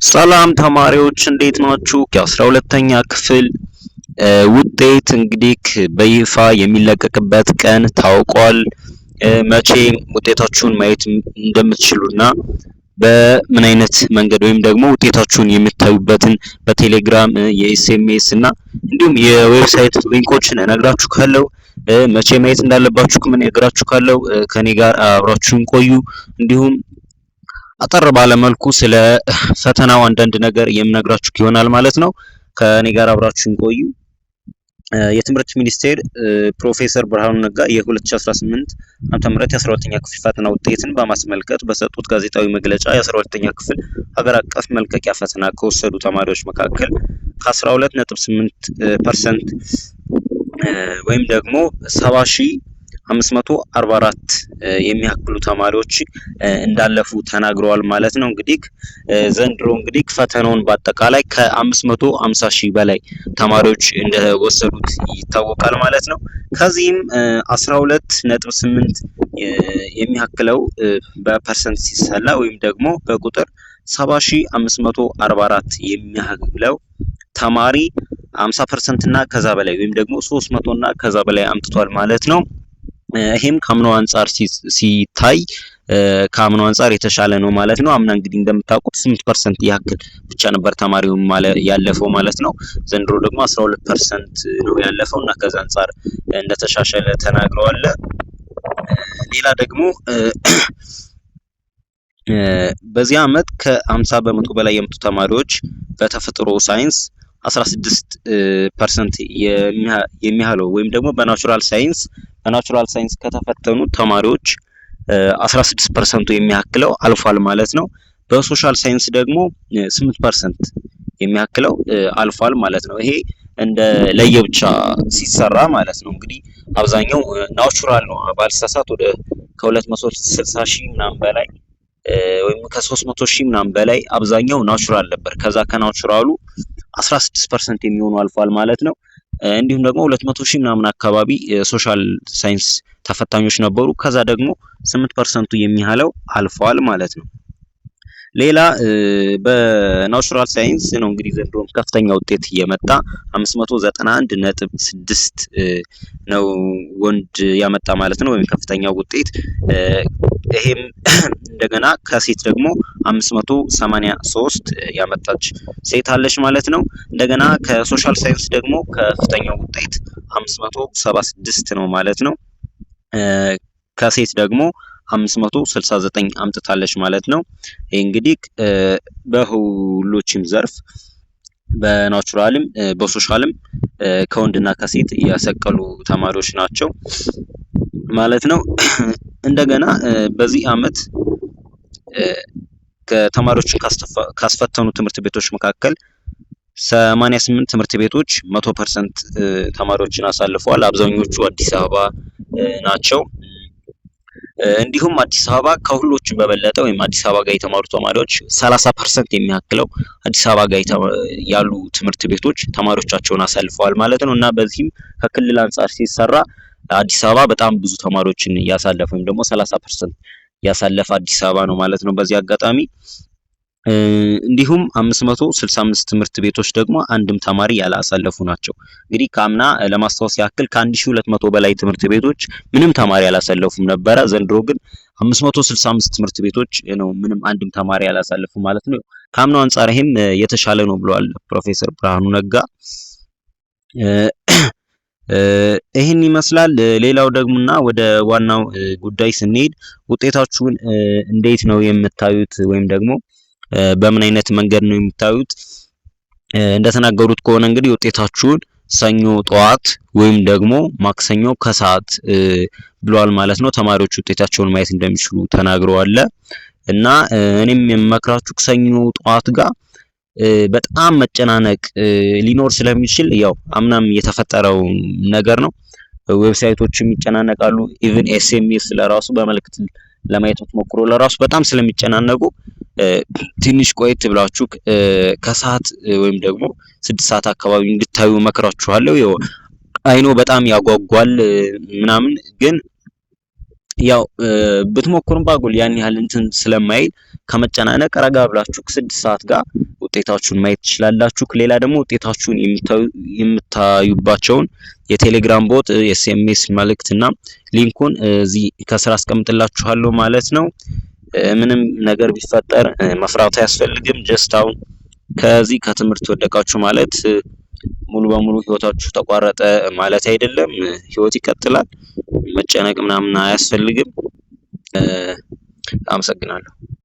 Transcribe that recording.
ሰላም ተማሪዎች እንዴት ናችሁ? የ12ኛ ክፍል ውጤት እንግዲህ በይፋ የሚለቀቅበት ቀን ታውቋል። መቼ ውጤታችሁን ማየት እንደምትችሉና በምን አይነት መንገድ ወይም ደግሞ ውጤታችሁን የምታዩበትን በቴሌግራም የኤስኤምኤስ እና እንዲሁም የዌብሳይት ሊንኮችን እነግራችኋለሁ። መቼ ማየት እንዳለባችሁ ምን እነግራችኋለሁ። ከኔ ጋር አብራችሁን ቆዩ። እንዲሁም አጠር ባለ መልኩ ስለ ፈተናው አንዳንድ ነገር የምነግራችሁ ይሆናል ማለት ነው። ከኔ ጋር አብራችሁን ቆዩ። የትምህርት ሚኒስቴር ፕሮፌሰር ብርሃኑ ነጋ የ2018 ዓ.ም የ12ኛ ክፍል ፈተና ውጤትን በማስመልከት በሰጡት ጋዜጣዊ መግለጫ የ12ኛ ክፍል ሀገር አቀፍ መልቀቂያ ፈተና ከወሰዱ ተማሪዎች መካከል ከ12.8% ወይም ደግሞ 70,544 የሚያክሉ ተማሪዎች እንዳለፉ ተናግረዋል ማለት ነው። እንግዲህ ዘንድሮ እንግዲህ ፈተናውን በአጠቃላይ ከ550,000 በላይ ተማሪዎች እንደወሰዱት ይታወቃል ማለት ነው። ከዚህም 12.8 የሚያክለው በፐርሰንት ሲሰላ ወይም ደግሞ በቁጥር 70,544 የሚያክለው ተማሪ 50% እና ከዛ በላይ ወይም ደግሞ 300 እና ከዛ በላይ አምጥቷል ማለት ነው። ይሄም ከአምናው አንፃር ሲታይ ከአምናው አንፃር የተሻለ ነው ማለት ነው። አምና እንግዲህ እንደምታውቁት 8% ያክል ብቻ ነበር ተማሪው ያለፈው ማለት ነው። ዘንድሮ ደግሞ 12% ነው ያለፈው እና ከዛ አንፃር እንደተሻሻለ ተናግረዋል። ሌላ ደግሞ በዚህ ዓመት ከ50 በመቶ በላይ የመጡ ተማሪዎች በተፈጥሮ ሳይንስ 16% የሚያህለው ወይም ደግሞ በናቹራል ሳይንስ ከተፈተኑ ተማሪዎች 16% የሚያክለው አልፏል ማለት ነው። በሶሻል ሳይንስ ደግሞ 8% የሚያክለው አልፏል ማለት ነው። ይሄ እንደ ለየብቻ ሲሰራ ማለት ነው። እንግዲህ አብዛኛው ናቹራል ነው ባልሳሳት ወደ ከ260,000 ምናምን በላይ ወይም ከ300,000 ምናምን በላይ አብዛኛው ናቹራል ነበር። ከዛ ከናቹራሉ 16% የሚሆኑ አልፏል ማለት ነው። እንዲሁም ደግሞ 200,000 ምናምን አካባቢ ሶሻል ሳይንስ ተፈታኞች ነበሩ። ከዛ ደግሞ 8% የሚያህለው አልፏል ማለት ነው። ሌላ በናቹራል ሳይንስ ነው እንግዲህ ዘንድሮ ከፍተኛ ውጤት የመጣ 591.6 ነው ወንድ ያመጣ ማለት ነው፣ ወይም ከፍተኛው ውጤት። ይሄም እንደገና ከሴት ደግሞ 583 ያመጣች ሴት አለች ማለት ነው። እንደገና ከሶሻል ሳይንስ ደግሞ ከፍተኛው ውጤት 576 ነው ማለት ነው። ከሴት ደግሞ 569 አምጥታለች ማለት ነው። ይሄ እንግዲህ በሁሎችም ዘርፍ በናቹራልም በሶሻልም ከወንድና ከሴት ያሰቀሉ ተማሪዎች ናቸው ማለት ነው። እንደገና በዚህ ዓመት ከተማሪዎችን ካስፈተኑ ትምህርት ቤቶች መካከል 88 ትምህርት ቤቶች 100% ተማሪዎችን አሳልፈዋል። አብዛኞቹ አዲስ አበባ ናቸው። እንዲሁም አዲስ አበባ ከሁሎችም በበለጠ ወይም አዲስ አበባ ጋር የተማሩ ተማሪዎች 30% የሚያክለው አዲስ አበባ ጋር ያሉ ትምህርት ቤቶች ተማሪዎቻቸውን አሳልፈዋል ማለት ነው። እና በዚህም ከክልል አንጻር ሲሰራ አዲስ አበባ በጣም ብዙ ተማሪዎችን ያሳለፈ ወይም ደግሞ 30% ያሳለፈ አዲስ አበባ ነው ማለት ነው። በዚህ አጋጣሚ እንዲሁም 565 ትምህርት ቤቶች ደግሞ አንድም ተማሪ ያላሳለፉ ናቸው። እንግዲህ ከአምና ለማስታወስ ያክል ከ1200 በላይ ትምህርት ቤቶች ምንም ተማሪ ያላሳለፉም ነበረ። ዘንድሮ ግን 565 ትምህርት ቤቶች ነው ምንም አንድም ተማሪ ያላሳለፉ ማለት ነው። ከአምናው አንጻር ይሄም የተሻለ ነው ብለዋል ፕሮፌሰር ብርሃኑ ነጋ። ይህን ይመስላል። ሌላው ደግሞና ወደ ዋናው ጉዳይ ስንሄድ ውጤታችሁን እንዴት ነው የምታዩት ወይም ደግሞ በምን አይነት መንገድ ነው የምታዩት? እንደተናገሩት ከሆነ እንግዲህ ውጤታችሁን ሰኞ ጠዋት ወይም ደግሞ ማክሰኞ ከሰዓት ብለዋል ማለት ነው። ተማሪዎች ውጤታቸውን ማየት እንደሚችሉ ተናግረዋል። እና እኔም የምመክራችሁ ሰኞ ጠዋት ጋር በጣም መጨናነቅ ሊኖር ስለሚችል ያው አምናም የተፈጠረው ነገር ነው። ዌብሳይቶችም ይጨናነቃሉ። ኢቭን ኤስኤምኤስ ለራሱ በመልእክት ለማየት ሞክሮ ለራሱ በጣም ስለሚጨናነቁ ትንሽ ቆየት ብላችሁ ከሰዓት ወይም ደግሞ 6 ሰዓት አካባቢ እንድታዩ መክራችኋለሁ። አይኖ በጣም ያጓጓል ምናምን፣ ግን ያው ብትሞክሩም ባጉል ያን ያህል እንትን ስለማይል ከመጨናነቅ ረጋ ብላችሁ ከ6 ሰዓት ጋር ውጤታችሁን ማየት ትችላላችሁ። ሌላ ደግሞ ውጤታችሁን የምታዩባቸውን የቴሌግራም ቦት ኤስኤምኤስ መልእክትና ሊንኩን እዚህ ከስራ አስቀምጥላችኋለሁ ማለት ነው። ምንም ነገር ቢፈጠር መፍራት አያስፈልግም። ጀስት አሁን ከዚህ ከትምህርት ወደቃችሁ ማለት ሙሉ በሙሉ ህይወታችሁ ተቋረጠ ማለት አይደለም። ህይወት ይቀጥላል። መጨነቅ ምናምን አያስፈልግም። አመሰግናለሁ።